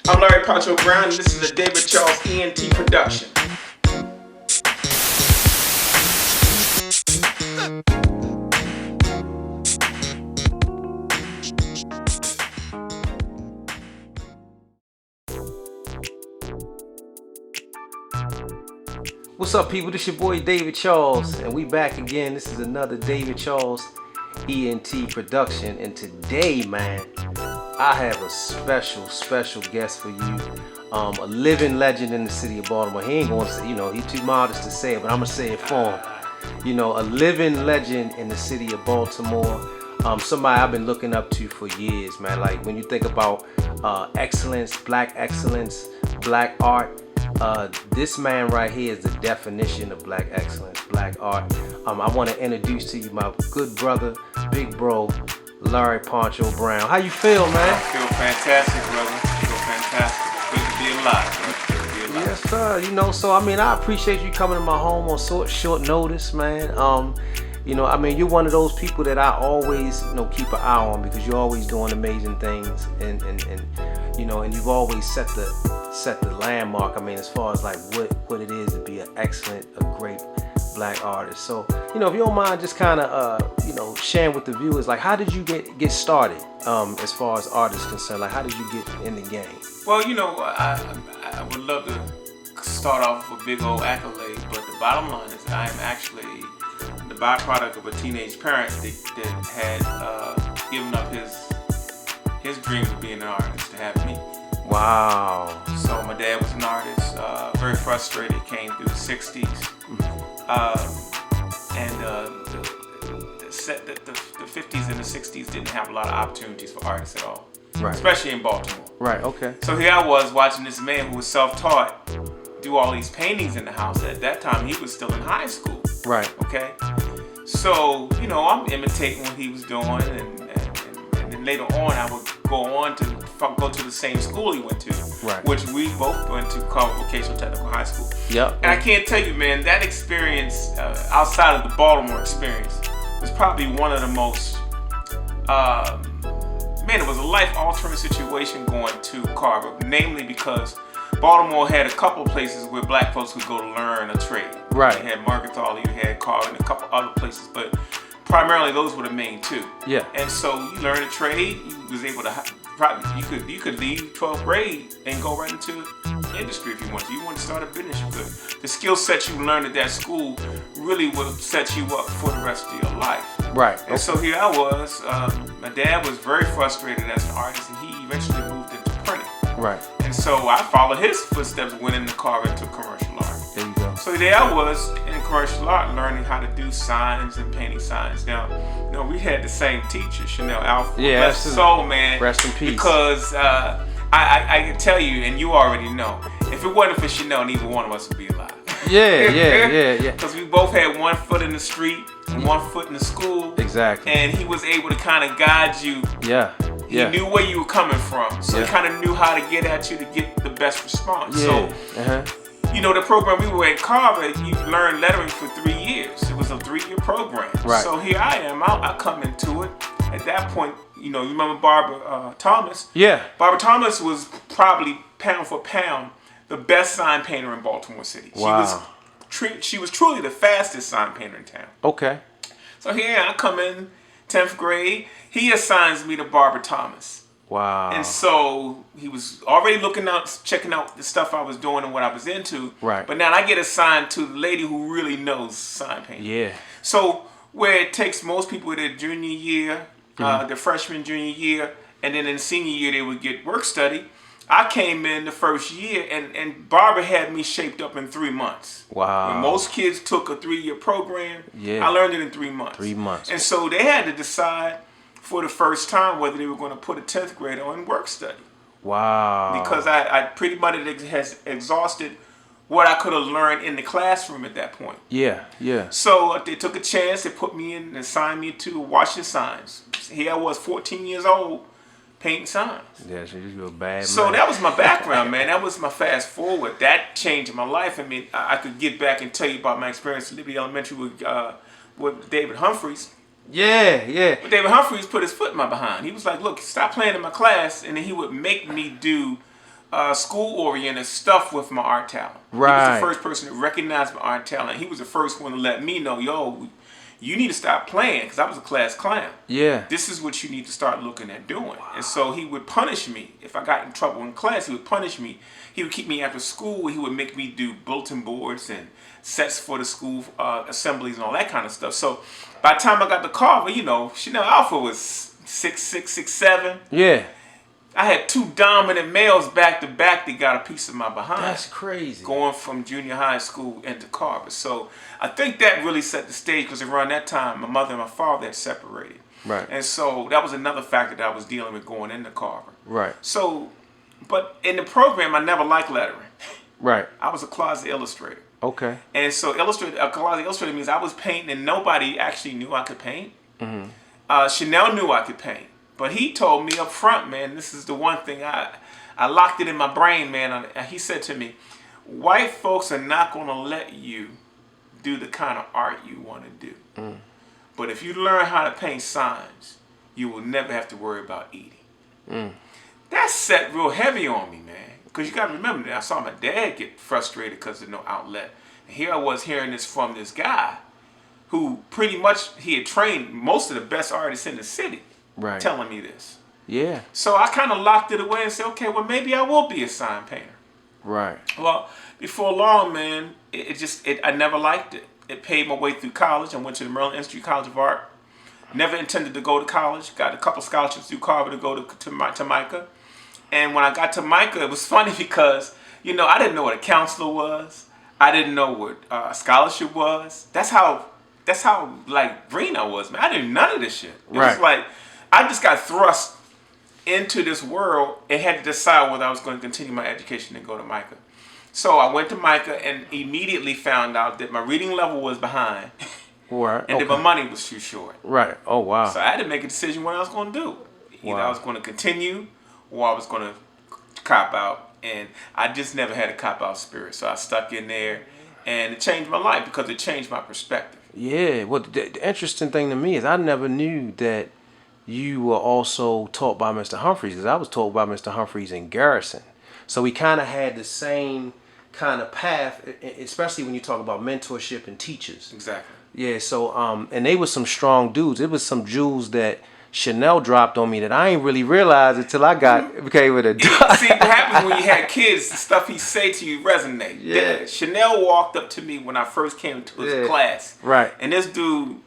I'm Larry Poncho Brown, and this is a David Charles.ENT production. What's up, people? This your boy David Charles, and we back again. This is another David Charles ENT production, and today, man, I have a special guest for you. A living legend in the city of Baltimore. He ain't gonna say, he's too modest to say it, but I'm gonna say it for him. A living legend in the city of Baltimore. Somebody I've been looking up to for years, man. Like when you think about excellence, black art. This man right here is the definition of black excellence, black art. I want to introduce to you my good brother, big bro, Larry Poncho Brown. How you feel, man? I feel fantastic, brother. I feel fantastic. Good to be alive, brother. Good to be alive. Yes, sir. So I appreciate you coming to my home on short notice, man. You're one of those people that I always, keep an eye on because you're always doing amazing things, and you've always set the landmark. As far as like what it is to be a great black artist. So, if you don't mind, just kind of, sharing with the viewers, like, how did you get started, as far as art is concerned? Like, how did you get in the game? Well, I would love to start off with a big old accolade, but the bottom line is I am actually the byproduct of a teenage parent that had given up his dream of being an artist to have me. Wow. So my dad was an artist, very frustrated, came through the 60s. The 50s and the 60s didn't have a lot of opportunities for artists at all. Right. Especially in Baltimore. Right, okay. So here I was watching this man who was self-taught do all these paintings in the house. At that time, he was still in high school. Right. Okay. So, I'm imitating what he was doing, and then later on, I would go to the same school he went to, right, which we both went to, called Vocational Technical High School. Yep. And I can't tell you, man, that experience, outside of the Baltimore experience, was probably one of the most, it was a life-altering situation going to Carver, namely because Baltimore had a couple places where black folks could go to learn a trade. Right. You had Margathal, you had Carver, and a couple other places, but primarily those were the main two. Yeah. And so you learned a trade, you was able to you could leave 12th grade and go right into industry if you want to. You want to start a business, you could. The skill set you learned at that school really will set you up for the rest of your life. Right. And so here I was, my dad was very frustrated as an artist, and he eventually moved into printing. Right. And so I followed his footsteps, went into Carver and took commercial art. There you go. So there I was in commercial art, learning how to do signs and painting signs. Now, we had the same teacher, Chanel Alfred. Yeah, bless his soul, man. Rest in peace. Because I can tell you, and you already know, if it wasn't for Chanel, neither one of us would be alive. Yeah. Because we both had one foot in the street and one foot in the school. Exactly. And he was able to kind of guide you. Yeah. He knew where you were coming from, so he kind of knew how to get at you to get the best response. Yeah. So, the program we were at Carver, you learned lettering for 3 years. It was a 3-year program. Right. So here I am. I come into it. At that point, you remember Barbara Thomas? Yeah. Barbara Thomas was probably pound for pound the best sign painter in Baltimore City. Wow. She was truly the fastest sign painter in town. Okay. So here I come in 10th grade. He assigns me to Barbara Thomas. Wow. And so he was already checking out the stuff I was doing and what I was into. Right. But now I get assigned to the lady who really knows sign painting. Yeah. So where it takes most people their junior year, their freshman, junior year, and then in senior year they would get work study. I came in the first year, and Barbara had me shaped up in 3 months. Wow. When most kids took a 3-year program, yeah, I learned it in 3 months. 3 months. And so they had to decide for the first time whether they were going to put a 10th grader on work study. Wow. Because I pretty much has exhausted what I could have learned in the classroom at that point. Yeah. So they took a chance, they put me in and assigned me to Washington Signs. Here I was, 14 years old, painting signs. Yeah, so you're a bad man. So that was my background, man. That was my fast forward. That changed my life. I could get back and tell you about my experience at Liberty Elementary with David Humphreys. Yeah. But David Humphreys put his foot in my behind. He was like, look, stop playing in my class. And then he would make me do school-oriented stuff with my art talent. Right. He was the first person to recognize my art talent. He was the first one to let me know, yo, you need to stop playing, because I was a class clown. Yeah. This is what you need to start looking at doing. Wow. And so he would punish me. If I got in trouble in class, he would punish me. He would keep me after school. He would make me do bulletin boards and sets for the school assemblies and all that kind of stuff. So by the time I got to Carver, you know, Chanel Alpha was 6'6", 6'7". Yeah. I had two dominant males back to back that got a piece of my behind. That's crazy. Going from junior high school into Carver. So I think that really set the stage, because around that time, my mother and my father had separated. Right. And so that was another factor that I was dealing with going into Carver. Right. So, but in the program, I never liked lettering. Right. I was a closet illustrator. Okay. And so a closet illustrator means I was painting and nobody actually knew I could paint. Mm-hmm. Chanel knew I could paint. But he told me up front, man, this is the one thing I locked it in my brain, man. He said to me, white folks are not going to let you do the kind of art you want to do. Mm. But if you learn how to paint signs, you will never have to worry about eating. Mm. That set real heavy on me, man. Because you got to remember that I saw my dad get frustrated because of no outlet. And here I was hearing this from this guy who pretty much, he had trained most of the best artists in the city. Right. Telling me this. Yeah. So I kind of locked it away and said, okay, well, maybe I will be a sign painter. Right. Well, before long, man, I never liked it. It paid my way through college. I went to the Maryland Institute College of Art. Never intended to go to college. Got a couple scholarships through Carver to go to MICA. And when I got to MICA, it was funny because, you know, I didn't know what a counselor was. I didn't know what a scholarship was. That's how like green I was, man. I didn't know none of this shit. It was like, I just got thrust into this world and had to decide whether I was going to continue my education and go to MICA. So I went to MICA and immediately found out that my reading level was behind. Right. And that my money was too short. Right. Oh, wow. So I had to make a decision what I was going to do. Either I was going to continue or I was going to cop out. And I just never had a cop out spirit. So I stuck in there, and it changed my life because it changed my perspective. Yeah. Well, the interesting thing to me is I never knew that you were also taught by Mr. Humphreys, because I was taught by Mr. Humphreys in Garrison. So we kind of had the same kind of path, especially when you talk about mentorship and teachers. Exactly. Yeah, so and they were some strong dudes. It was some jewels that Chanel dropped on me that I ain't really realized until I became with a See, what happens when you had kids, the stuff he say to you resonate. Yeah. Chanel walked up to me when I first came to his class. Right. And this dude,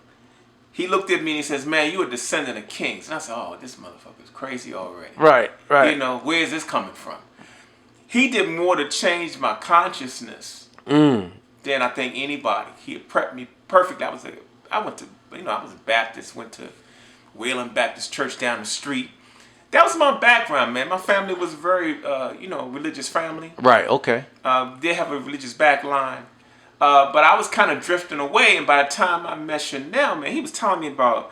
he looked at me and he says, man, you a descendant of kings. And I said, oh, this motherfucker's crazy already. Right, right. You know, where is this coming from? He did more to change my consciousness than I think anybody. He had prepped me perfect. I was a Baptist, went to Wayland Baptist Church down the street. That was my background, man. My family was very, religious family. Right, okay. They have a religious backline. But I was kind of drifting away, and by the time I met Chanel, man, he was telling me about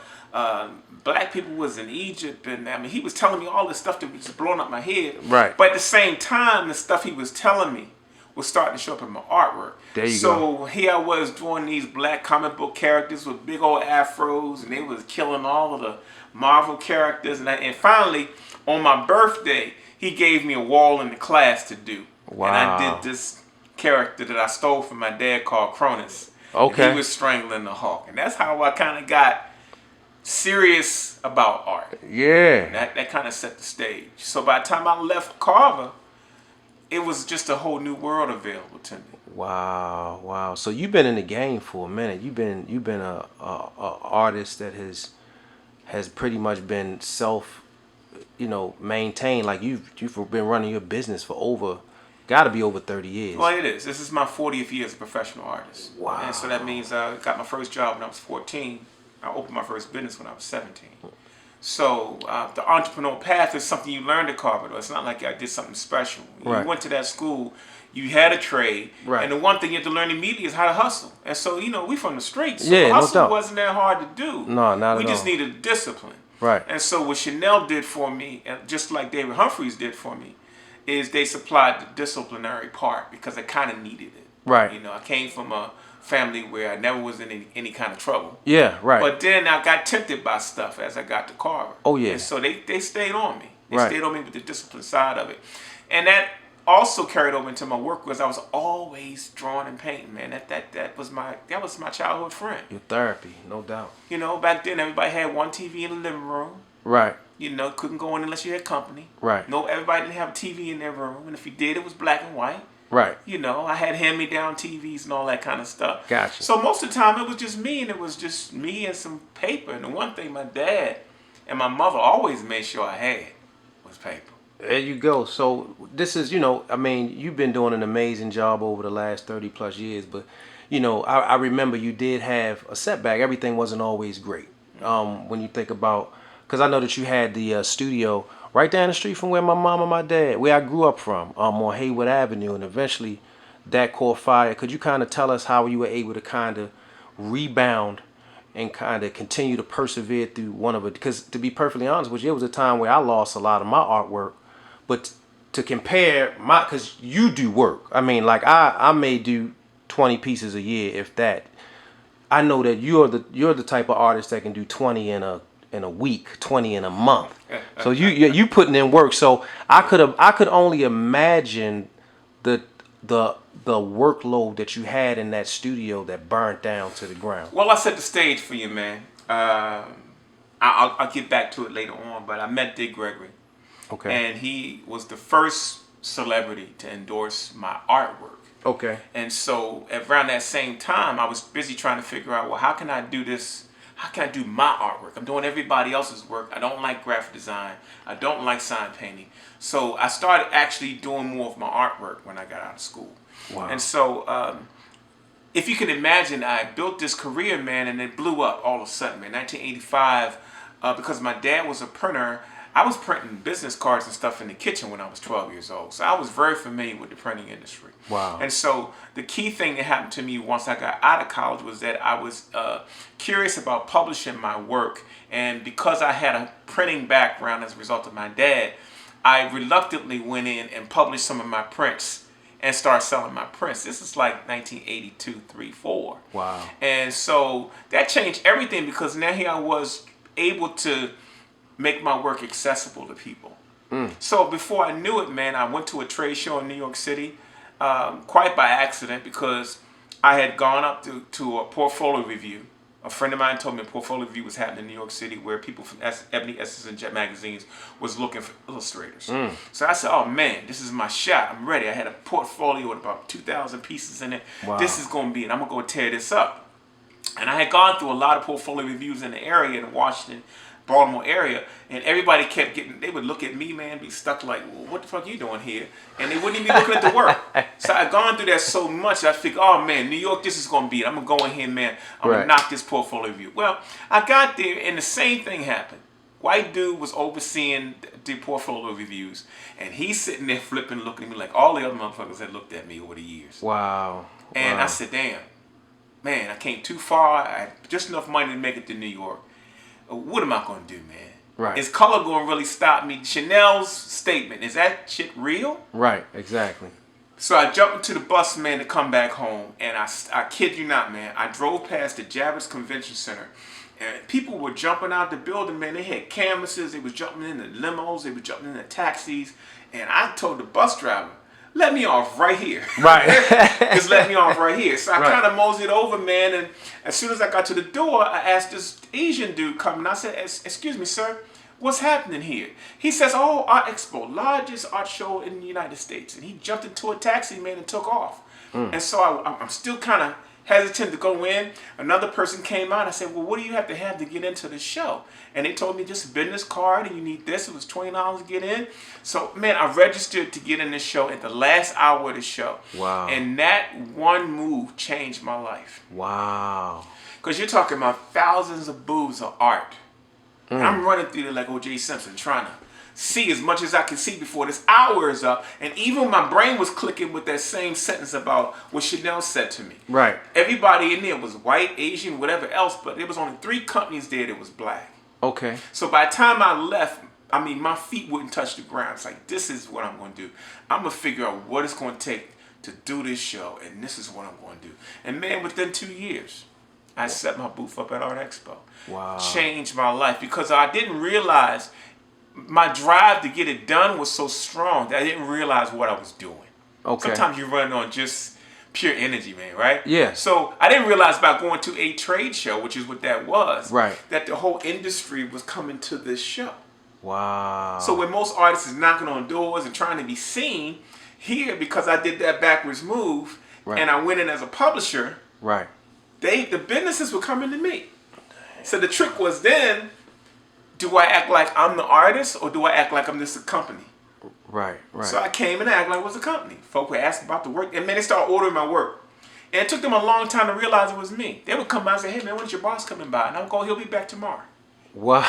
black people was in Egypt, and I mean, he was telling me all this stuff that was just blowing up my head. Right. But at the same time, the stuff he was telling me was starting to show up in my artwork. There you go. So here I was drawing these black comic book characters with big old afros, and they was killing all of the Marvel characters. And finally, on my birthday, he gave me a wall in the class to do. Wow. And I did this character that I stole from my dad called Cronus. Okay. He was strangling the hawk. And that's how I kind of got serious about art. Yeah. That kind of set the stage. So by the time I left Carver, it was just a whole new world available to me. Wow, wow. So you've been in the game for a minute. You've been a artist that has pretty much been maintained. Like you've been running your business for gotta be over 30 years. Well, it is. This is my 40th year as a professional artist. Wow. And so that means I got my first job when I was 14. I opened my first business when I was 17. So the entrepreneurial path is something you learn at Carver. It's not like I did something special. Right. You went to that school, you had a trade, right. And the one thing you have to learn immediately is how to hustle. And so, we from the streets, so yeah, hustle no doubt. wasn't that hard to do. No, not at all. We just needed discipline. Right. And so what Chanel did for me, and just like David Humphreys did for me, is they supplied the disciplinary part because I kind of needed it. Right. I came from a family where I never was in any kind of trouble. Yeah, right. But then I got tempted by stuff as I got to Carver. Oh, yeah. And so they stayed on me. They right. stayed on me with the discipline side of it. And that also carried over into my work because I was always drawing and painting, man. That was my childhood friend. Your therapy, no doubt. You know, back then everybody had one TV in the living room. Right. You know, couldn't go in unless you had company. Right. No, everybody didn't have a TV in their room, and if you did, it was black and white. Right. You know, I had hand-me-down TVs and all that kind of stuff. Gotcha. So most of the time, it was just me, and it was just me and some paper. And the one thing my dad and my mother always made sure I had was paper. There you go. So this is, I mean, you've been doing an amazing job over the last 30 plus years, but, I remember you did have a setback. Everything wasn't always great. When you think about, because I know that you had the studio right down the street from where my mom and my dad, where I grew up from, on Haywood Avenue, and eventually that caught fire. Could you kind of tell us how you were able to kind of rebound and kind of continue to persevere through one of it? Because to be perfectly honest with you, it was a time where I lost a lot of my artwork. But to compare because you do work. I mean, like I may do 20 pieces a year, if that. I know that you're the type of artist that can do 20 in a week, 20 in a month. So you putting in work. So I could only imagine the workload that you had in that studio that burned down to the ground. Well, I set the stage for you, man. I'll get back to it later on, but I met Dick Gregory. Okay. And he was the first celebrity to endorse my artwork. Okay. And so around that same time, I was busy trying to figure out, well, how can I do this? How can I do my artwork? I'm doing everybody else's work. I don't like graphic design. I don't like sign painting. So I started actually doing more of my artwork when I got out of school. Wow. And so if you can imagine, I built this career, man, and it blew up all of a sudden, man. 1985, because my dad was a printer. I was printing business cards and stuff in the kitchen when I was 12 years old. So I was very familiar with the printing industry. Wow. And so the key thing that happened to me once I got out of college was that I was curious about publishing my work. And because I had a printing background as a result of my dad, I reluctantly went in and published some of my prints and started selling my prints. This is like 1982, 3, 4. Wow. And so that changed everything because now here I was able to make my work accessible to people. So before I knew it, man, I went to a trade show in New York City, quite by accident, because I had gone up to a portfolio review. A friend of mine told me a portfolio review was happening in New York City where people from Ebony, Essence, and Jet magazines was looking for illustrators. So I said, oh man, this is my shot. I'm ready. I had a portfolio with about 2,000 pieces in it. Wow. This is going to be it. I'm going to go tear this up. And I had gone through a lot of portfolio reviews in the area in Washington, Baltimore area, and everybody kept they would look at me, man, be stuck like, well, what the fuck are you doing here? And they wouldn't even be looking at the work. So I'd gone through that so much, I figured, oh man, New York, this is going to be it. I'm going to go in here, man. I'm going to knock this portfolio review. Well, I got there, and the same thing happened. White dude was overseeing the portfolio reviews, and he's sitting there flipping, looking at me like all the other motherfuckers had looked at me over the years. Wow. And I said, damn, man, I came too far. I had just enough money to make it to New York. What am I going to do, man? Right. Is color going to really stop me? Chanel's statement, is that shit real? Right, exactly. So I jumped into the bus, man, to come back home. And I kid you not, man, I drove past the Javits Convention Center. And people were jumping out the building, man. They had canvases. They was jumping in the limos. They was jumping in the taxis. And I told the bus driver, let me off right here. Right. Just let me off right here. So I kind of moseyed over, man. And as soon as I got to the door, I asked this Asian dude coming. I said, excuse me, sir, what's happening here? He says, oh, Art Expo, largest art show in the United States. And he jumped into a taxi, man, and took off. And so I'm still kind of hesitant to go in. Another person came out. I said, well, what do you have to get into the show? And they told me just a business card and you need this. It was $20 to get in. So, man, I registered to get in this show at the last hour of the show. Wow. And that one move changed my life. Wow. Because you're talking about thousands of booths of art. I'm running through there like O.J. Simpson trying to see as much as I can see before this hour is up. And even my brain was clicking with that same sentence about what Chanel said to me. Right. Everybody in there was white, Asian, whatever else, but there was only 3 companies there that was black. Okay. So by the time I left, I mean, my feet wouldn't touch the ground. It's like, this is what I'm going to do. I'm going to figure out what it's going to take to do this show, and this is what I'm going to do. And man, within 2 years, I set my booth up at Art Expo. Wow. Changed my life because I didn't realize my drive to get it done was so strong that I didn't realize what I was doing. Okay. Sometimes you run on just pure energy, man, right? Yeah. So I didn't realize about going to a trade show, which is what that was, Right. that the whole industry was coming to this show. Wow. So when most artists is knocking on doors and trying to be seen, here, because I did that backwards move, Right. and I went in as a publisher, Right. the businesses were coming to me. So the trick was then, do I act like I'm the artist or do I act like I'm just a company? Right. Right. So I came and acted like I was a company. Folk were asking about the work, and man, they started ordering my work. And it took them a long time to realize it was me. They would come by and say, hey man, when's your boss coming by? And I'm going, he'll be back tomorrow. Wow.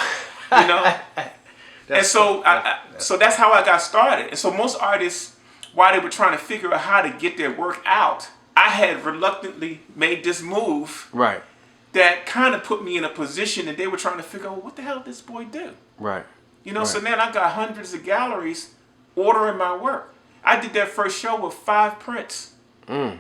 You know? And so so that's how I got started. And so most artists, while they were trying to figure out how to get their work out, I had reluctantly made this move Right. that kind of put me in a position that they were trying to figure out, well, what the hell did this boy do? Right. You know, Right. so now I got hundreds of galleries ordering my work. I did that first show with 5 prints. You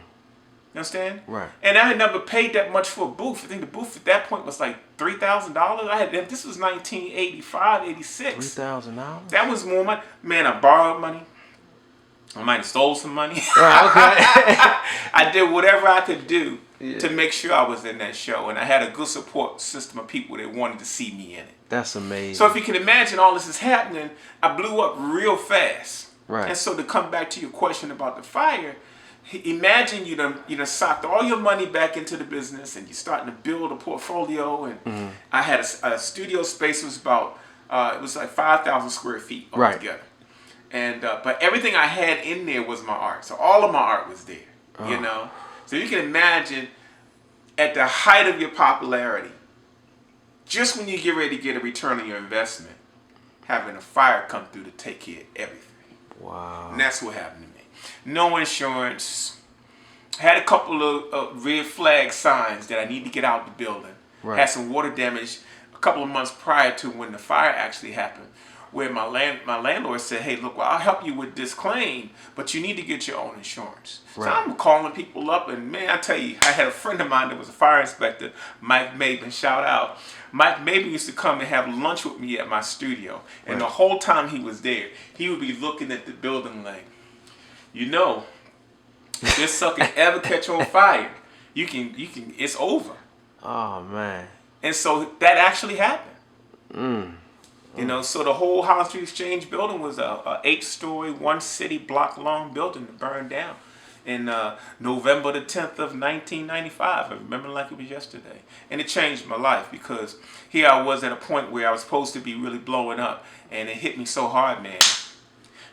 understand? Right. And I had never paid that much for a booth. I think the booth at that point was like $3,000. This was 1985, 86. $3,000. That was more money. Man, I borrowed money. I might have stole some money. Right. Okay. I did whatever I could do Yeah. to make sure I was in that show. And I had a good support system of people that wanted to see me in it. That's amazing. So if you can imagine all this is happening, I blew up real fast. Right. And so to come back to your question about the fire, imagine you done socked all your money back into the business and you're starting to build a portfolio. And I had a studio space. It was about, it was like 5,000 square feet Right. altogether. And but everything I had in there was my art. So all of my art was there, you know. So you can imagine at the height of your popularity, just when you get ready to get a return on your investment, having a fire come through to take care of everything. Wow. And that's what happened to me. No insurance. Had a couple of red flag signs that I need to get out the building. Right. Had some water damage a couple of months prior to when the fire actually happened, where my landlord said, hey, look, well, I'll help you with this claim, but you need to get your own insurance. Right. So I'm calling people up, and man, I tell you, I had a friend of mine that was a fire inspector, Mike Maben, shout out. Mike Maben used to come and have lunch with me at my studio, and Right. the whole time he was there, he would be looking at the building like, you know, if this sucker ever catch on fire, you can, it's over. Oh man. And so that actually happened. You know, so the whole Holland Street Exchange building was a 8-story, 1 city block long building that burned down in November the 10th of 1995. I remember like it was yesterday. And it changed my life because here I was at a point where I was supposed to be really blowing up, and it hit me so hard, man,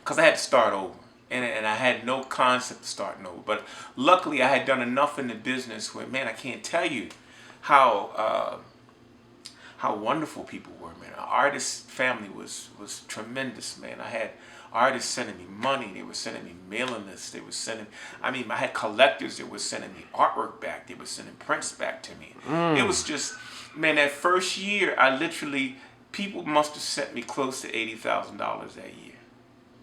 because I had to start over. And I had no concept of starting over. But luckily I had done enough in the business where, man, I can't tell you how wonderful people were, man. Our artist family was tremendous, man. I had artists sending me money. They were sending me mailing lists. They were sending, I had collectors that were sending me artwork back. They were sending prints back to me. It was just, man, that first year, I literally, people must have sent me close to $80,000 that year.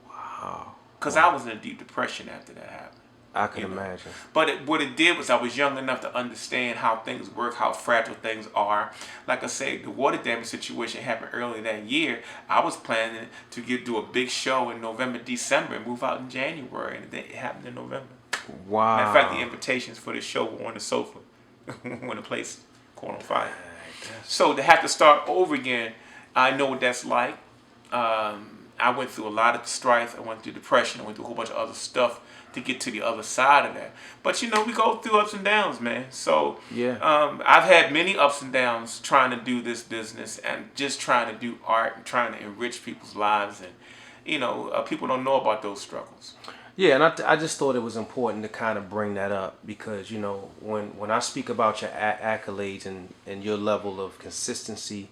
Wow. Because I was in a deep depression after that happened. I can You know. imagine. But what it did was I was young enough to understand how things work, how fragile things are. Like I say, the water damage situation happened earlier that year. I was planning to do a big show in November, December, and move out in January, and it happened in November. Wow. Matter of fact, the invitations for the show were on the sofa when the place caught on fire. So to have to start over again, I know what that's like. I went through a lot of strife. I went through depression. I went through a whole bunch of other stuff to get to the other side of that. But you know, we go through ups and downs, man. So Yeah. I've had many ups and downs trying to do this business and just trying to do art and trying to enrich people's lives. And you know, people don't know about those struggles. Yeah, and I just thought it was important to kind of bring that up because, you know, when I speak about your accolades and your level of consistency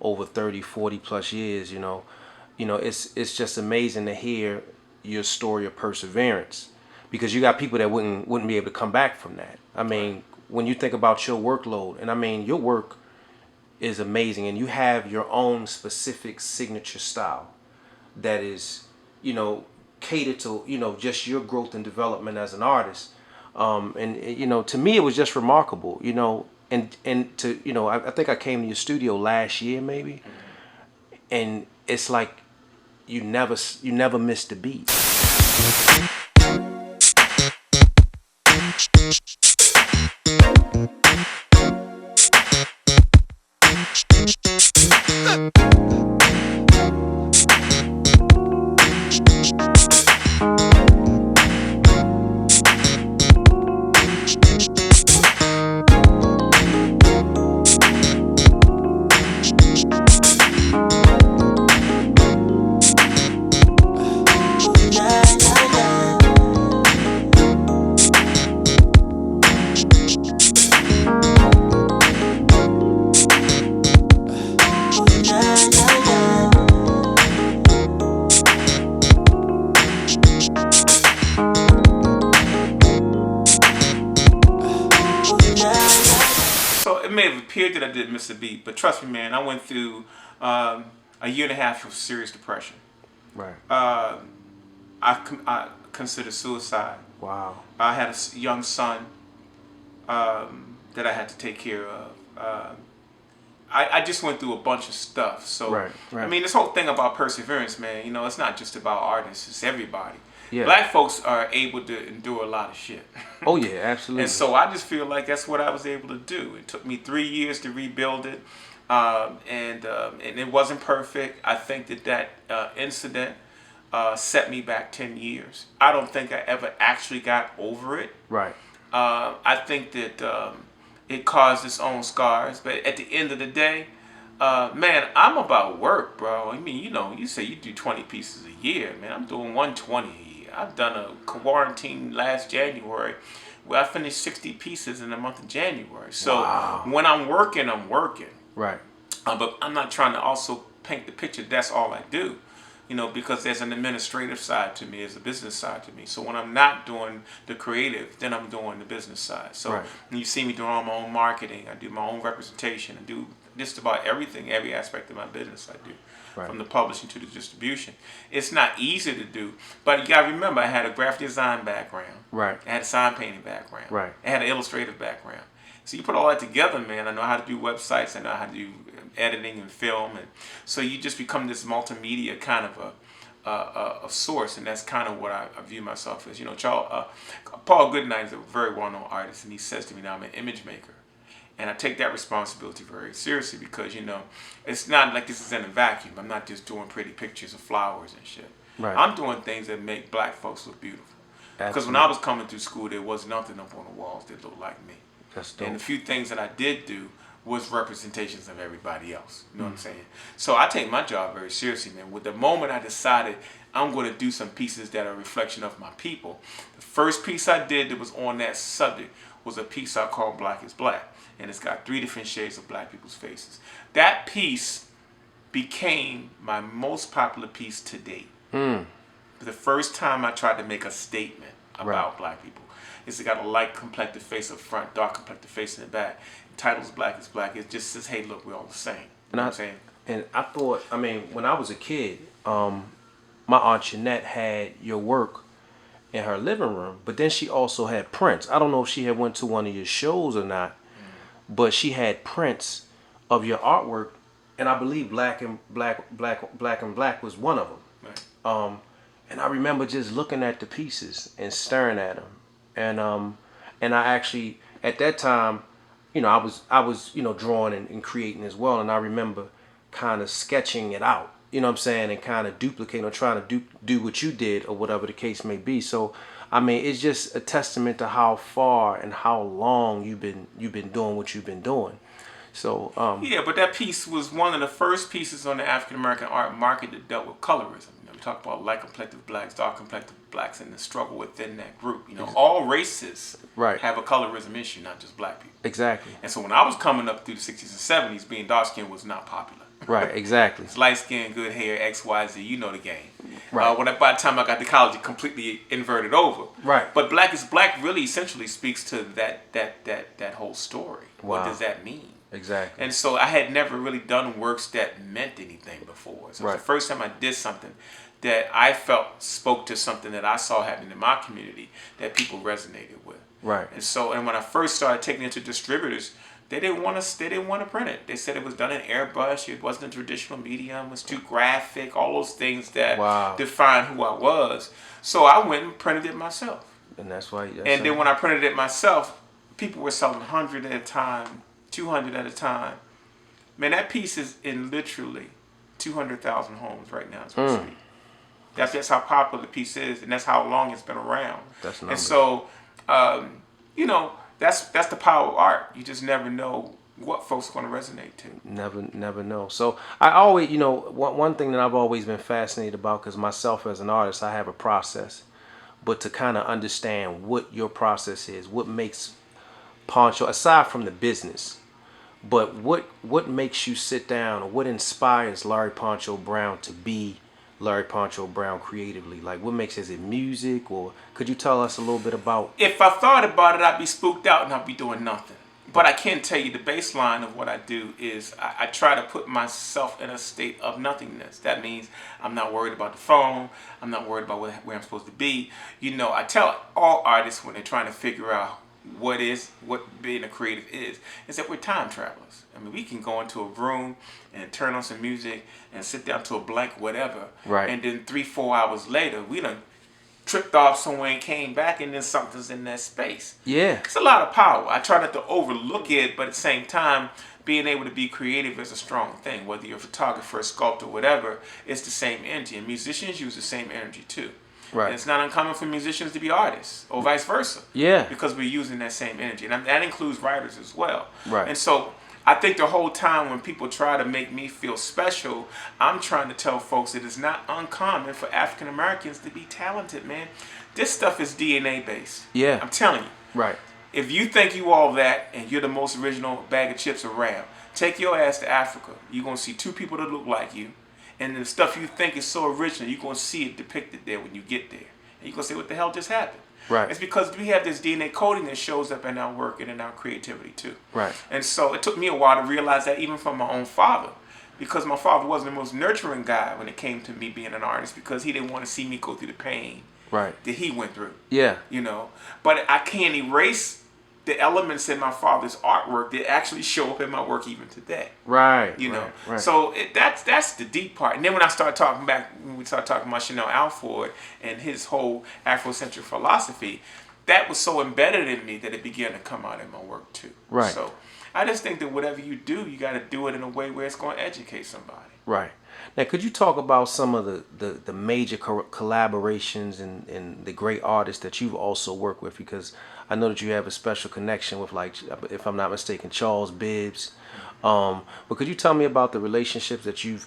over 30, 40 plus years, you know, it's just amazing to hear your story of perseverance because you got people that wouldn't be able to come back from that. I mean, when you think about your workload, and I mean, your work is amazing and you have your own specific signature style that is, you know, catered to, you know, just your growth and development as an artist. And you know, to me, it was just remarkable, you know, and to, you know, I think I came to your studio last year maybe, and it's like you never missed the beat. So it may have appeared that I did miss a beat, but trust me, man, I went through a year and a half of serious depression. Right. I considered suicide. Wow. I had a young son that I had to take care of. I just went through a bunch of stuff. So, Right. I mean, this whole thing about perseverance, man, you know, it's not just about artists, it's everybody. Yeah. Black folks are able to endure a lot of shit. Oh yeah, absolutely. And so I just feel like that's what I was able to do. It took me 3 years to rebuild it, and it wasn't perfect. I think that incident set me back 10 years. I don't think I ever actually got over it. Right. I think that it caused its own scars, but at the end of the day, man, I'm about work, bro. I mean, you know, you say you do 20 pieces a year, man. I'm doing 120 a year. I've done a quarantine last January where I finished 60 pieces in the month of January. So Wow. when I'm working, I'm working. Right. But I'm not trying to also paint the picture that's all I do. You know, because there's an administrative side to me, there's a business side to me. So when I'm not doing the creative, then I'm doing the business side. So Right. when you see me doing all my own marketing, I do my own representation, I do just about everything, every aspect of my business I do. Right. From the publishing to the distribution. It's not easy to do, but you gotta remember I had a graphic design background. Right. I had a sign painting background. Right. I had an illustrative background. So you put all that together, man. I know how to do websites. I know how to do editing and film, and so you just become this multimedia kind of a source, and that's kind of what I view myself as. You know, Paul Goodnight is a very well-known artist, and he says to me now, I'm an image maker. And I take that responsibility very seriously because, you know, it's not like this is in a vacuum. I'm not just doing pretty pictures of flowers and shit. Right. I'm doing things that make black folks look beautiful. Because when I was coming through school, there was nothing up on the walls that looked like me. That's dope. And the few things that I did do was representations of everybody else. You know what I'm saying? So I take my job very seriously, man. With the moment I decided I'm going to do some pieces that are a reflection of my people, the first piece I did that was on that subject was a piece I called Black is Black. And it's got 3 different shades of black people's faces. That piece became my most popular piece to date. The first time I tried to make a statement about black people. It's got a light complected face up front, dark complected face in the back. The title's Black is Black. It just says, hey, look, we're all the same. You know what I'm saying? And I thought, I mean, when I was a kid, my Aunt Jeanette had your work in her living room, but then she also had prints. I don't know if she had went to one of your shows or not, but she had prints of your artwork, and I believe Black and Black was one of them. Right. And I remember just looking at the pieces and staring at them, and I actually at that time, you know, I was you know drawing and creating as well, and I remember kind of sketching it out, you know what I'm saying, and kind of duplicating or trying to do what you did or whatever the case may be. So I mean, it's just a testament to how far and how long you've been doing what you've been doing. So yeah, but that piece was one of the first pieces on the African American art market that dealt with colorism. You know, we talk about light complected blacks, dark complected blacks, and the struggle within that group. You know, all races have a colorism issue, not just black people. Exactly. And so when I was coming up through the 60s and 70s, being dark skinned was not popular. Right, exactly. It's light skin, good hair, X, Y, Z. You know the game. Right. By the time I got to college, it completely inverted over. Right. But Black is Black really essentially speaks to that whole story. Wow. What does that mean? Exactly. And so I had never really done works that meant anything before. So it was the first time I did something that I felt spoke to something that I saw happening in my community that people resonated with. Right. And so, and when I first started taking it to distributors, They didn't want to. They didn't want to print it. They said it was done in airbrush. It wasn't a traditional medium. It was too graphic. All those things that Wow. define who I was. So I went and printed it myself. And that's why. And then when I printed it myself, people were selling 100 at a time, 200 at a time. Man, that piece is in literally 200,000 homes right now as we speak. That's how popular the piece is, and that's how long it's been around. That's and numbers. so, you know, that's the power of art. You just never know what folks are going to resonate to. Never know. So I always, you know, one thing that I've always been fascinated about, because myself as an artist, I have a process, but to kind of understand what your process is, what makes Poncho, aside from the business, but what makes you sit down, or what inspires Larry Poncho Brown to be Larry Poncho Brown creatively? Like, what makes it? Is it music, or could you tell us a little bit about? If I thought about it, I'd be spooked out and I'd be doing nothing. But I can tell you the baseline of what I do is I try to put myself in a state of nothingness. That means I'm not worried about the phone. I'm not worried about where I'm supposed to be. You know, I tell all artists when they're trying to figure out what being a creative is that we're time travelers. I mean, we can go into a room and turn on some music and sit down to a blank whatever. Right. And then 3-4 hours later, we done tripped off somewhere and came back, and then something's in that space. Yeah. It's a lot of power. I try not to overlook it, but at the same time, being able to be creative is a strong thing. Whether you're a photographer, a sculptor, whatever, it's the same energy. And musicians use the same energy too. Right. And it's not uncommon for musicians to be artists, or vice versa. Yeah. Because we're using that same energy. And that includes writers as well. Right. And so I think the whole time when people try to make me feel special, I'm trying to tell folks it is not uncommon for African Americans to be talented, man. This stuff is DNA based. Yeah. I'm telling you. Right. If you think you all that and you're the most original bag of chips around, take your ass to Africa. You're going to see two people that look like you. And the stuff you think is so original, you're going to see it depicted there when you get there. And you're going to say, what the hell just happened? Right. It's because we have this DNA coding that shows up in our work and in our creativity too. Right. And so it took me a while to realize that, even from my own father. Because my father wasn't the most nurturing guy when it came to me being an artist, because he didn't want to see me go through the pain Right. that he went through. Yeah. You know, but I can't erase the elements in my father's artwork that actually show up in my work even today. Right. You know, Right. so that's the deep part. And then when we start talking about Chanel Alford and his whole Afrocentric philosophy, that was so embedded in me that it began to come out in my work too. Right. So I just think that whatever you do, you got to do it in a way where it's going to educate somebody. Right. Now, could you talk about some of the major collaborations and the great artists that you've also worked with? Because I know that you have a special connection with, like, if I'm not mistaken, Charles Bibbs. But could you tell me about the relationships that you've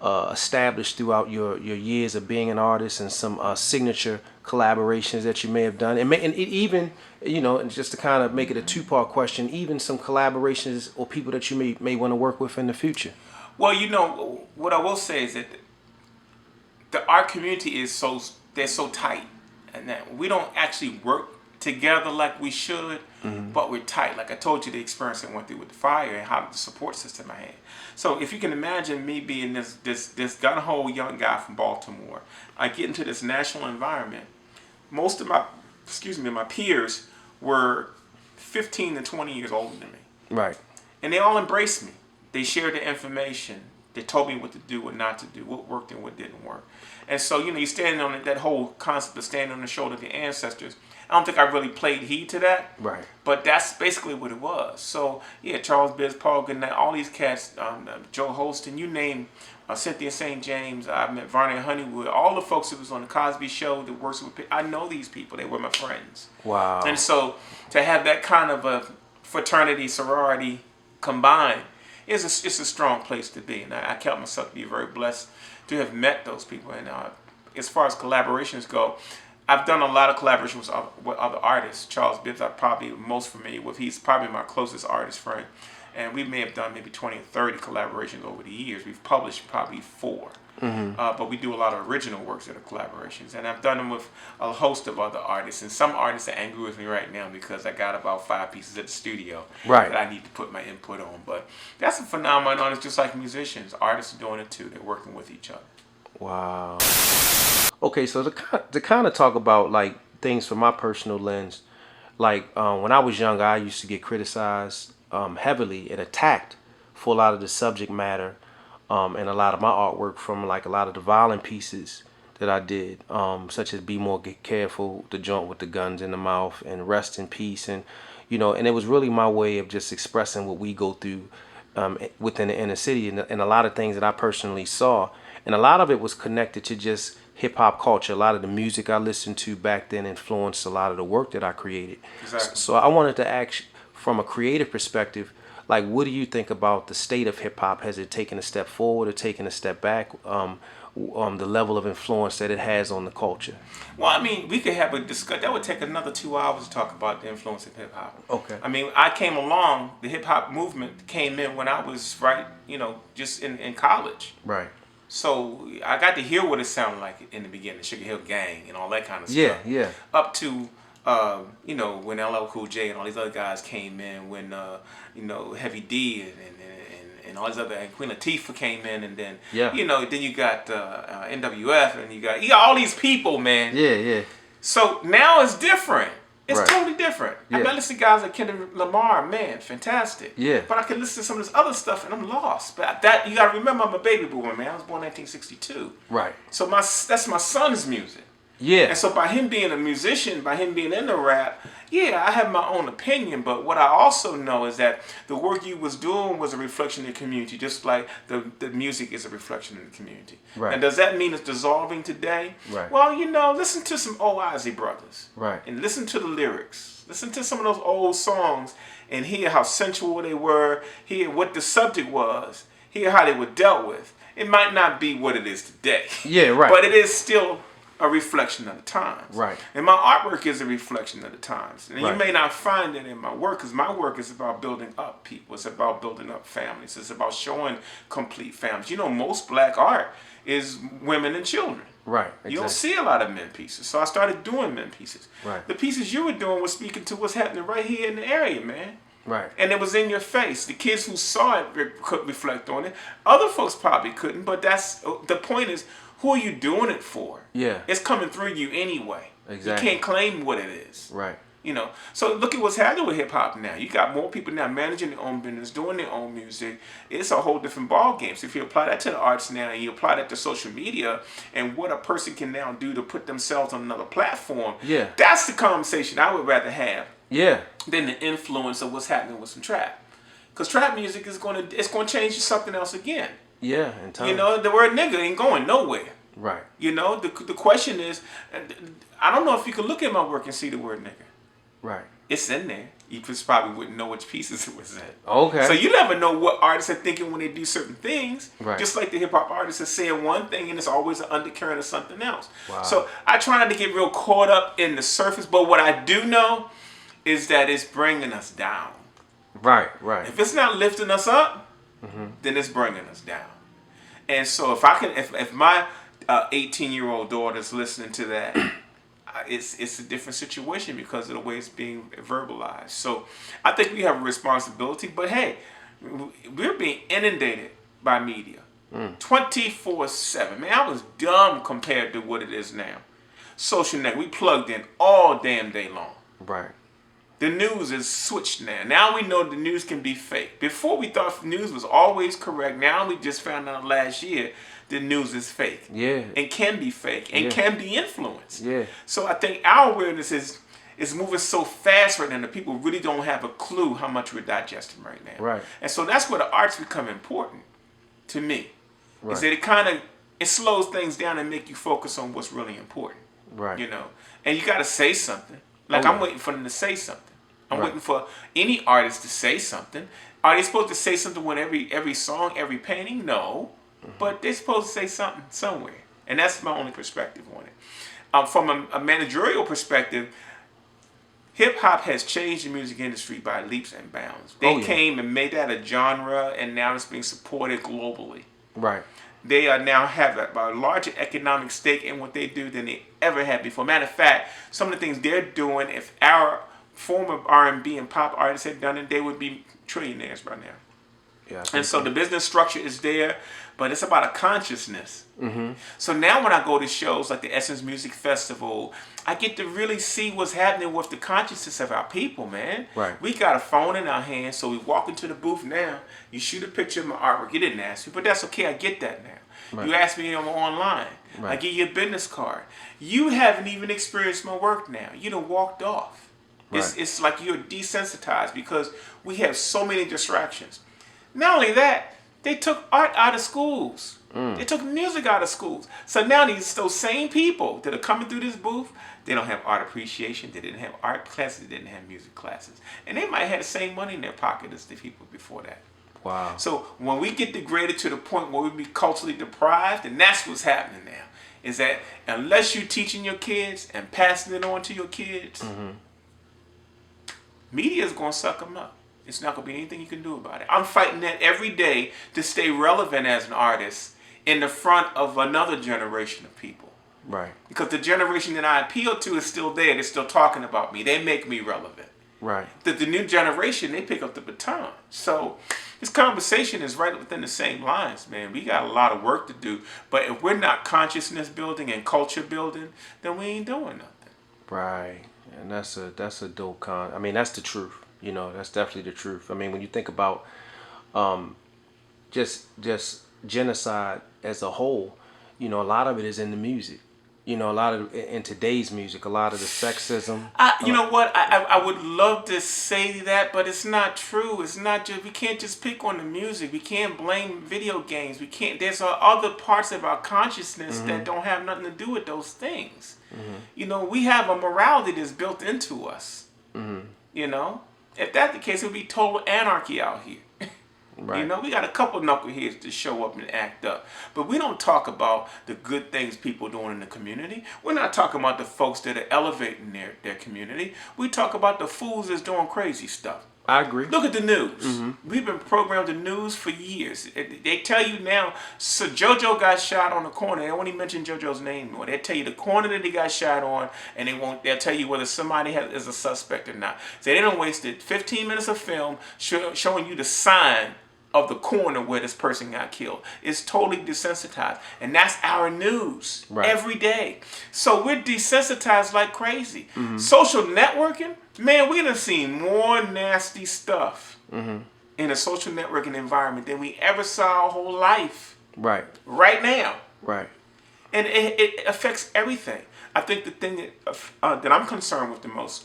established throughout your years of being an artist, and some signature collaborations that you may have done, and even, you know, and just to kind of make it a two-part question, even some collaborations or people that you may want to work with in the future? Well, you know, what I will say is that the art community is so tight, and that we don't actually work together like we should, but we're tight. Like I told you, the experience I went through with the fire and how the support system I had. So if you can imagine me being this gun-ho young guy from Baltimore, I get into this national environment. Most of my peers were 15 to 20 years older than me. Right. And they all embraced me. They shared the information. They told me what to do, what not to do, what worked and what didn't work. And so, you know, you standing on that whole concept of standing on the shoulder of your ancestors. I don't think I really played heed to that. Right. But that's basically what it was. So, yeah, Charles Bibbs, Paul Goodnight, all these cats, Joe Holston, you name, Cynthia St. James, I met Varney Honeywood, all the folks that was on the Cosby Show that works with, I know these people. They were my friends. Wow. And so to have that kind of a fraternity, sorority combined, it's a strong place to be. And I count myself to be very blessed to have met those people. And as far as collaborations go, I've done a lot of collaborations with other artists. Charles Bibbs, I'm probably most familiar with. He's probably my closest artist friend. And we may have done maybe 20 or 30 collaborations over the years. We've published probably 4. But we do a lot of original works that are collaborations. And I've done them with a host of other artists. And some artists are angry with me right now because I got about 5 pieces at the studio that I need to put my input on. But that's a phenomenon. It's just like musicians. Artists are doing it too. They're working with each other. Wow. Okay, so to kind of talk about, like, things from my personal lens, like, when I was younger, I used to get criticized heavily and attacked for a lot of the subject matter, and a lot of my artwork from like a lot of the violent pieces that I did, such as Be More Careful, The Joint with the Guns in the Mouth, and Rest in Peace. And, and it was really my way of just expressing what we go through within the inner city, and a lot of things that I personally saw. And a lot of it was connected to just hip hop culture. A lot of the music I listened to back then influenced a lot of the work that I created. Exactly. So I wanted to ask, from a creative perspective, like, what do you think about the state of hip hop? Has it taken a step forward or taken a step back? The level of influence that it has on the culture. Well, I mean, we could have a discussion. That would take another 2 hours to talk about the influence of hip hop. Okay. I mean, I came along. The hip hop movement came in when I was just in college. Right. So I got to hear what it sounded like in the beginning, Sugar Hill Gang and all that kind of stuff. Yeah, yeah. Up to when LL Cool J and all these other guys came in, when Heavy D and all these other, and Queen Latifah came in, and then then you got NWF, and you got all these people, man. Yeah, yeah. So now it's different. It's Right. totally different. Yeah. I listen to guys like Kendrick Lamar, man, fantastic. Yeah. But I can listen to some of this other stuff and I'm lost. But that you gotta remember, I'm a baby boomer, man. I was born in 1962. Right. So that's my son's music. Yeah. And so by him being a musician, by him being into rap, yeah, I have my own opinion. But what I also know is that the work you was doing was a reflection of the community, just like the music is a reflection of the community. Right. And does that mean it's dissolving today? Right. Well, listen to some old Ozzy Brothers. Right. And listen to the lyrics. Listen to some of those old songs and hear how sensual they were, hear what the subject was, hear how they were dealt with. It might not be what it is today. Yeah, right. But it is still a reflection of the times. Right. And my artwork is a reflection of the times. And Right. you may not find it in my work, because my work is about building up people. It's about building up families. It's about showing complete families. Most black art is women and children. Right. Exactly. You don't see a lot of men pieces. So I started doing men pieces. Right. The pieces you were doing was speaking to what's happening right here in the area, man. Right. And it was in your face. The kids who saw it could reflect on it. Other folks probably couldn't, but that's the point is, who are you doing it for? Yeah. It's coming through you anyway. Exactly. You can't claim what it is. Right. So look at what's happening with hip hop now. You got more people now managing their own business, doing their own music. It's a whole different ball game. So if you apply that to the arts now, and you apply that to social media, and what a person can now do to put themselves on another platform, Yeah. that's the conversation I would rather have Yeah. than the influence of what's happening with some trap. Because trap music is gonna change to something else again. Yeah. In time. The word nigga ain't going nowhere. Right. The question is, I don't know if you can look at my work and see the word nigga. Right. It's in there. You just probably wouldn't know which pieces it was in. Okay. So you never know what artists are thinking when they do certain things. Right. Just like the hip hop artists are saying one thing and it's always an undercurrent of something else. Wow. So I try not to get real caught up in the surface, but what I do know is that it's bringing us down. Right. Right. If it's not lifting us up, then it's bringing us down. And so if my 18-year-old daughter's listening to that, it's a different situation because of the way it's being verbalized. So I think we have a responsibility, but hey, we're being inundated by media 24/7. Man, I was dumb compared to what it is now. Social network, we plugged in all damn day long. Right. The news is switched now. Now we know the news can be fake. Before we thought news was always correct. Now we just found out last year the news is fake. Yeah. And can be fake and can be influenced. Yeah. So I think our awareness is moving so fast right now that people really don't have a clue how much we're digesting right now. Right. And so that's where the arts become important to me. Right. Is that it slows things down and make you focus on what's really important. Right. And you got to say something. Like I'm waiting for them to say something. I'm waiting for any artist to say something. Are they supposed to say something with every song, every painting? No. But they're supposed to say something somewhere. And that's my only perspective on it. From a managerial perspective, hip-hop has changed the music industry by leaps and bounds. They came and made that a genre, and now it's being supported globally. Right. They are now have a larger economic stake in what they do than they ever had before. Matter of fact, some of the things they're doing, if our former R&B and pop artists had done it, they would be trillionaires by now. Yeah. And so the business structure is there, but it's about a consciousness. So now when I go to shows like the Essence Music Festival, I get to really see what's happening with the consciousness of our people, man. Right. We got a phone in our hand, so we walk into the booth now. You shoot a picture of my artwork. You didn't ask me, but that's okay. I get that now. Right. You ask me online. Right. I give you a business card. You haven't even experienced my work now. You done walked off. Right. It's like you're desensitized because we have so many distractions. Not only that, they took art out of schools. They took music out of schools. So now those same people that are coming through this booth, they don't have art appreciation. They didn't have art classes. They didn't have music classes. And they might have had the same money in their pocket as the people before that. Wow. So when we get degraded to the point where we be culturally deprived, and that's what's happening now, is that unless you're teaching your kids and passing it on to your kids, media is going to suck them up. It's not going to be anything you can do about it. I'm fighting that every day to stay relevant as an artist in the front of another generation of people. Right. Because the generation that I appeal to is still there. They're still talking about me. They make me relevant. Right. The new generation, they pick up the baton. So this conversation is right within the same lines, man. We got a lot of work to do. But if we're not consciousness building and culture building, then we ain't doing nothing. Right. And that's a dope I mean, that's the truth. You know, that's definitely the truth. I mean, when you think about just genocide as a whole, you know, a lot of it is in the music. You know, a lot of in today's music, a lot of the sexism. You know what? I would love to say that, but it's not true. It's not just, we can't just pick on the music. We can't blame video games. We can't. There's other parts of our consciousness that don't have nothing to do with those things. You know, we have a morality that's built into us. You know, if that's the case, it would be total anarchy out here. Right. You know, we got a couple knuckleheads to show up and act up. But we don't talk about the good things people are doing in the community. We're not talking about the folks that are elevating their community. We talk about the fools that's doing crazy stuff. I agree. Look at the news. We've been programmed the news for years. They tell you now, so JoJo got shot on the corner. They won't even mention JoJo's name anymore. They'll tell you the corner that he got shot on, and they'll tell you whether somebody is a suspect or not. So they done wasted 15 minutes of film showing you the sign of the corner where this person got killed. It's totally desensitized. And that's our news every day. So we're desensitized like crazy. Social networking, man, we done seen more nasty stuff in a social networking environment than we ever saw our whole life. Right now. Right. And it affects everything. I think the thing that I'm concerned with the most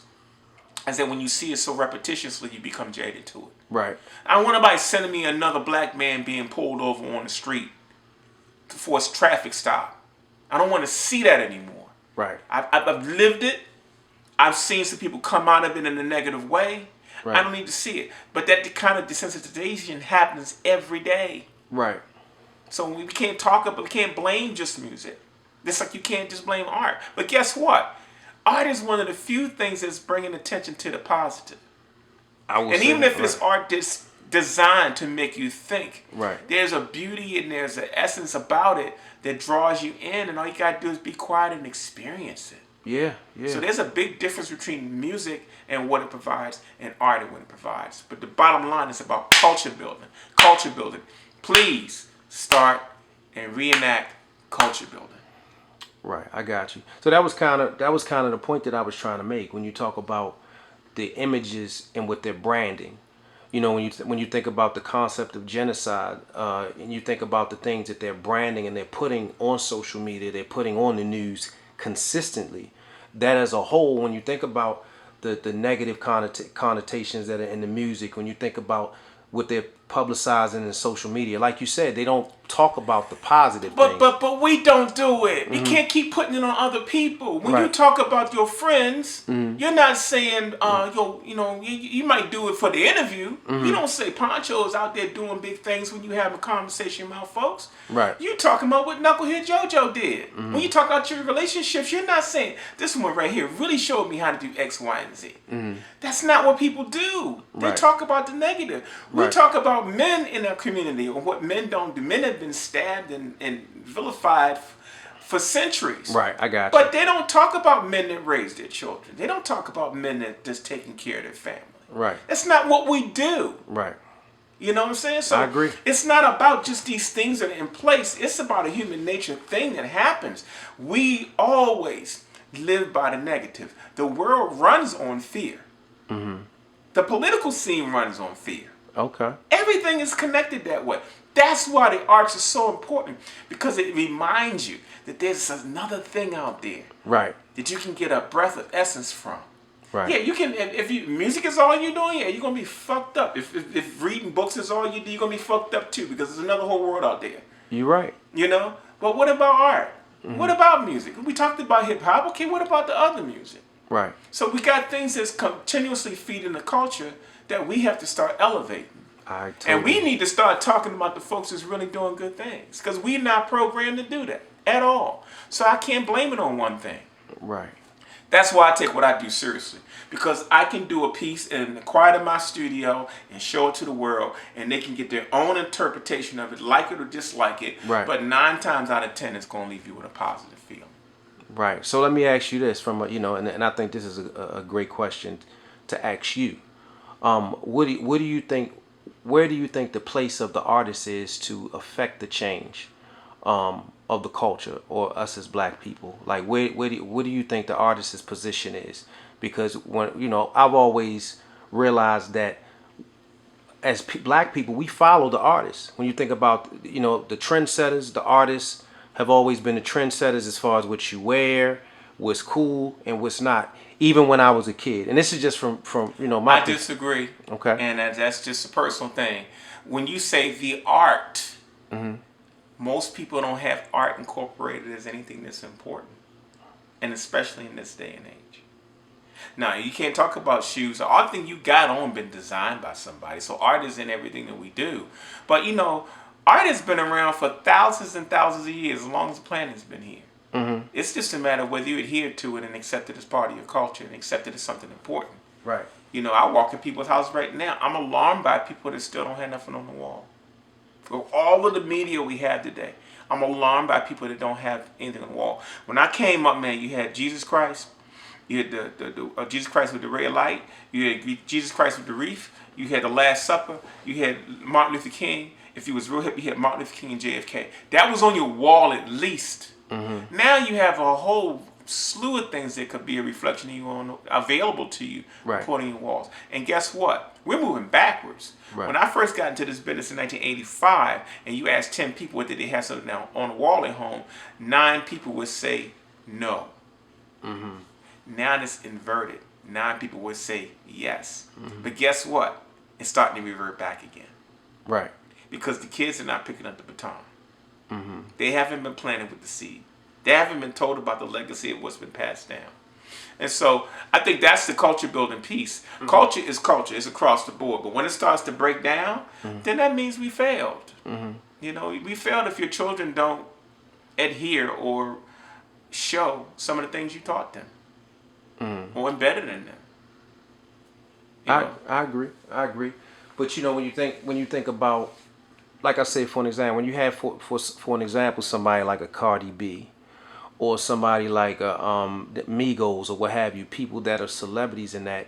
is that when you see it so repetitiously, you become jaded to it. Right. I don't want nobody sending me another black man being pulled over on the street for a traffic stop. I don't want to see that anymore. Right. I've lived it. I've seen some people come out of it in a negative way. Right. I don't need to see it. But that kind of desensitization happens every day. Right. So we can't we can't blame just music. Just like you can't just blame art. But guess what? Art is one of the few things that's bringing attention to the positive. And even if it's art that's designed to make you think, there's a beauty and there's an essence about it that draws you in, and all you gotta do is be quiet and experience it. Yeah. So there's a big difference between music and what it provides and art and what it provides. But the bottom line is about culture building. Culture building. Please start and reenact culture building. Right, I got you. So that was kind of the point that I was trying to make when you talk about the images and what they're branding. You know, when you think about the concept of genocide, and you think about the things that they're branding and they're putting on social media, they're putting on the news consistently. That as a whole, when you think about the negative connotations that are in the music, when you think about what they're publicizing in social media, like you said, they don't talk about the positive things. But we don't do it. We can't keep putting it on other people. When you talk about your friends, you're not saying, you might do it for the interview. You don't say Poncho is out there doing big things when you have a conversation about folks. Right. You talking about what Knucklehead JoJo did. When you talk about your relationships, you're not saying, this one right here really showed me how to do X, Y, and Z. That's not what people do. They talk about the negative. We talk about men in our community or what men don't do. Men have been stabbed and vilified for centuries. Right, I got you. But they don't talk about men that raise their children. They don't talk about men that just taking care of their family. Right. That's not what we do. Right. You know what I'm saying? So I agree. it's not about just these things that are in place. It's about a human nature thing that happens. We always live by the negative. The world runs on fear. The political scene runs on fear. Okay. Everything is connected that way. That's why the arts is so important, because it reminds you that there's another thing out there Right. that you can get a breath of essence from. Right. Yeah, you can. If you music is all you're doing, yeah, you're gonna be fucked up. If reading books is all you do, you're gonna be fucked up too, because there's another whole world out there. You're right. You know. But what about art? What about music? We talked about hip hop. Okay, what about the other music? Right. So we got things that's continuously feeding the culture that we have to start elevating. And we need to start talking about the folks that's really doing good things, because we're not programmed to do that at all. So I can't blame it on one thing. Right. That's why I take what I do seriously, because I can do a piece in the quiet of my studio and show it to the world, and they can get their own interpretation of it, like it or dislike it. Right. But 9 times out of 10, it's going to leave you with a positive feeling. Right. So let me ask you this from and I think this is a great question to ask you. What do you think? Where do you think the place of the artist is to affect the change of the culture, or us as black people? Like, what do you think the artist's position is? Because when I've always realized that as black people, we follow the artists. When you think about the trendsetters, the artists have always been the trendsetters as far as what you wear, what's cool, and what's not. Even when I was a kid, and this is just from my. I disagree. Okay. And that's just a personal thing. When you say the art, most people don't have art incorporated as anything that's important, and especially in this day and age. Now, you can't talk about shoes. All thing you got on been designed by somebody. So art is in everything that we do. But art has been around for thousands and thousands of years, as long as the planet's been here. It's just a matter of whether you adhere to it and accept it as part of your culture and accept it as something important. Right. I walk in people's houses right now. I'm alarmed by people that still don't have nothing on the wall. For all of the media we have today, I'm alarmed by people that don't have anything on the wall. When I came up, man, you had Jesus Christ. You had the Jesus Christ with the red light. You had Jesus Christ with the wreath. You had the Last Supper. You had Martin Luther King. If you was real hip, you had Martin Luther King and JFK. That was on your wall at least. Now you have a whole slew of things that could be a reflection of you available to you, put on your walls. And guess what? We're moving backwards. Right. When I first got into this business in 1985, and you asked 10 people what did they have something now on the wall at home, 9 people would say no. Now it's inverted. 9 people would say yes. But guess what? It's starting to revert back again. Right. Because the kids are not picking up the baton. They haven't been planted with the seed. They haven't been told about the legacy of what's been passed down. And so I think that's the culture building piece. Culture is culture. It's across the board. But when it starts to break down, then that means we failed. We failed if your children don't adhere or show some of the things you taught them or embedded in them. I agree. But when you think about, like I say, for an example, when you have for an example somebody like a Cardi B, or somebody like Migos or what have you, people that are celebrities and that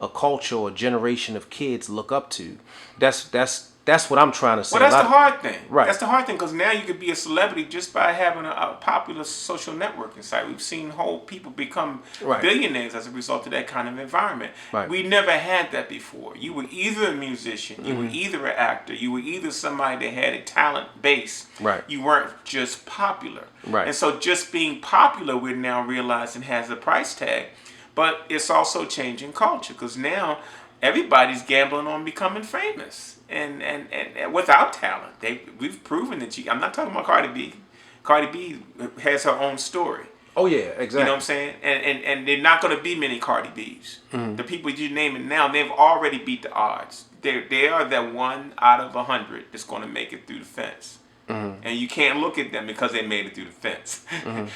a culture or a generation of kids look up to. That's what I'm trying to say. Well, that's the hard thing. Right. That's the hard thing, because now you could be a celebrity just by having a popular social networking site. We've seen whole people become billionaires as a result of that kind of environment. Right. We never had that before. You were either a musician, you were either an actor, you were either somebody that had a talent base. Right. You weren't just popular. Right. And so just being popular, we're now realizing has a price tag. But it's also changing culture, because now everybody's gambling on becoming famous. And without talent, we've proven that I'm not talking about Cardi B. Cardi B has her own story. Oh yeah, exactly. You know what I'm saying? And they're not going to be many Cardi B's. The people you name it now, they've already beat the odds. They are that 1 out of 100 that's going to make it through the fence. And you can't look at them because they made it through the fence.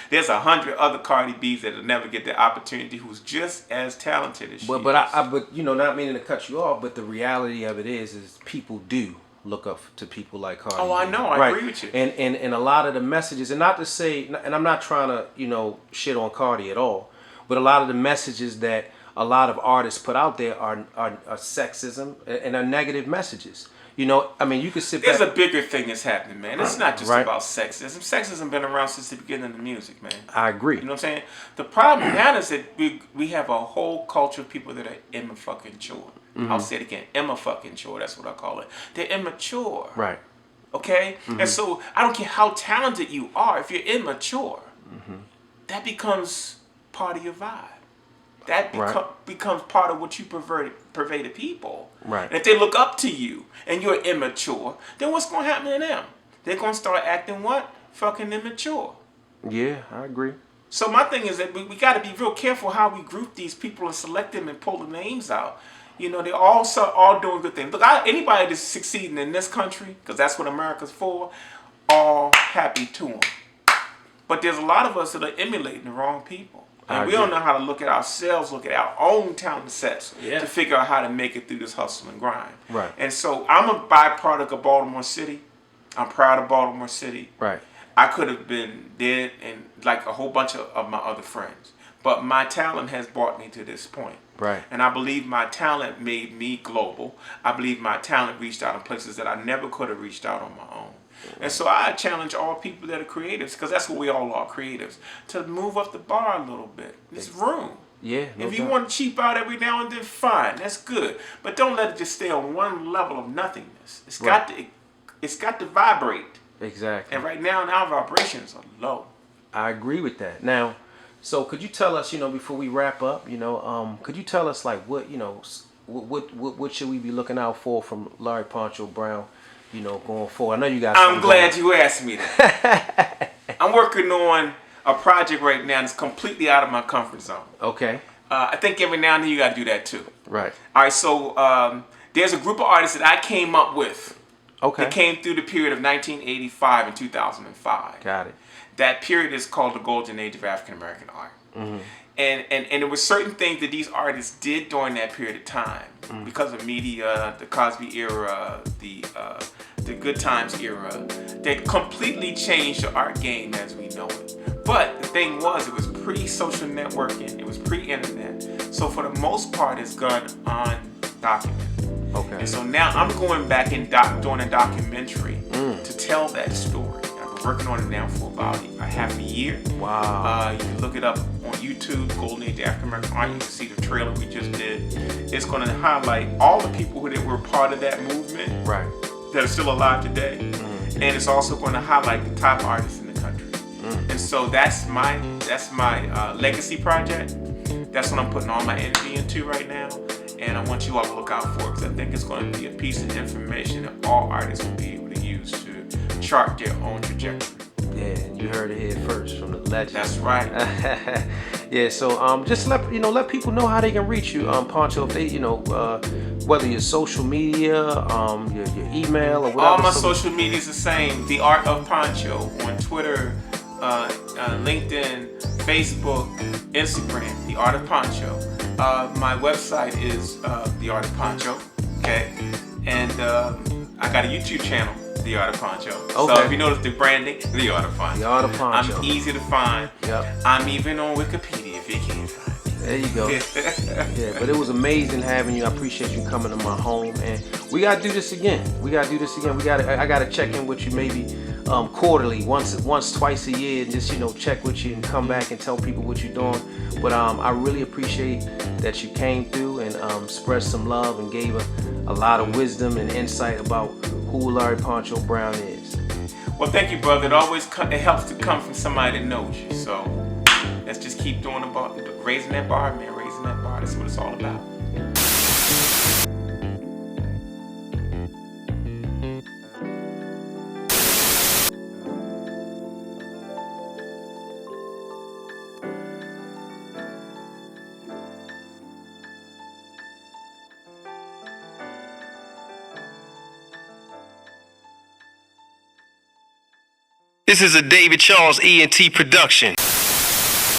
There's 100 other Cardi B's that'll never get the opportunity, who's just as talented as she is. But not meaning to cut you off, but the reality of it is people do look up to people like Cardi. Oh, I know. I agree with you. And a lot of the messages, and not to say, and I'm not trying to shit on Cardi at all, but a lot of the messages that a lot of artists put out there are sexism and are negative messages. You know, I mean, you could sit There's back. a bigger thing that's happening, man. It's not just Right. about sexism. Sexism been around since the beginning of the music, man. I agree. You know what I'm saying? The problem now is that we have a whole culture of people that are immature. I'll say it again, immature. That's what I call it. They're immature. Right. Okay? And so I don't care how talented you are, if you're immature, that becomes part of your vibe. That becomes part of what you purvey to people. Right. And if they look up to you and you're immature, then what's going to happen to them? They're going to start acting what? Fucking immature. Yeah, I agree. So my thing is that we got to be real careful how we group these people and select them and pull the names out. You know, they're all doing good things. Look, anybody that's succeeding in this country, because that's what America's for, all happy to them. But there's a lot of us that are emulating the wrong people. And we don't know how to look at ourselves, look at our own talent sets to figure out how to make it through this hustle and grind. Right. And so I'm a byproduct of Baltimore City. I'm proud of Baltimore City. Right. I could have been dead and like a whole bunch of my other friends. But my talent has brought me to this point. Right. And I believe my talent made me global. I believe my talent reached out in places that I never could have reached out on my own. And so I challenge all people that are creatives, because that's what we all are, creatives, to move up the bar a little bit. There's room. Yeah. No If you doubt. want to cheap out every now and then, fine, that's good. But don't let it just stay on one level of nothingness. It's got to vibrate. Exactly. And right now our vibrations are low. I agree with that. Now, so could you tell us, you know, before we wrap up, you know, could you tell us like what, you know, what should we be looking out for from Larry Poncho Brown, you know, going forward? I know you guys. I'm glad you asked me that. I'm working on a project right now that's completely out of my comfort zone. Okay. I think every now and then you got to do that too. Right. All right, so there's a group of artists that I came up with. Okay. It came through the period of 1985 and 2005. Got it. That period is called the golden age of African American art. And there were certain things that these artists did during that period of time because of media, the Cosby era, the Good Times era. They completely changed the art game as we know it. But the thing was, it was pre-social networking. It was pre-internet. So for the most part, it's gone undocumented. Okay. And so now I'm going back and doing a documentary to tell that story. I've been working on it now for about a half a year. Wow. You can look it up on YouTube, Golden Age of African American Art. You can see the trailer we just did. It's going to highlight all the people that were part of that movement Right. that are still alive today. And it's also going to highlight the top artists in the country. And so that's my legacy project. That's what I'm putting all my energy into right now. And I want you all to look out for it, because I think it's going to be a piece of information that all artists will be able to use to chart their own trajectory. Yeah, and you heard it here first from the legend. That's right. Yeah, so just let people know how they can reach you, Poncho. If they, whether your social media, your email or whatever. All my social media is the same. The Art of Poncho on Twitter, LinkedIn, Facebook, Instagram. The Art of Poncho. My website is The Art of Poncho. Okay, and I got a YouTube channel, The Art of Poncho. Okay. So if you notice the branding, The Art of Poncho. The Art of Poncho. I'm easy to find. Yep. I'm even on Wikipedia if you can't find me. There you go. Yeah, but it was amazing having you. I appreciate you coming to my home, and we gotta do this again. I gotta check in with you maybe quarterly, once, twice a year, and just check with you and come back and tell people what you're doing. But I really appreciate that you came through and expressed some love and gave a lot of wisdom and insight about who Larry Poncho Brown is. Well, thank you, brother. It helps to come from somebody that knows you. So let's just keep doing raising that bar, man. Raising that bar. That's what it's all about. This is a David Charles.ENT production.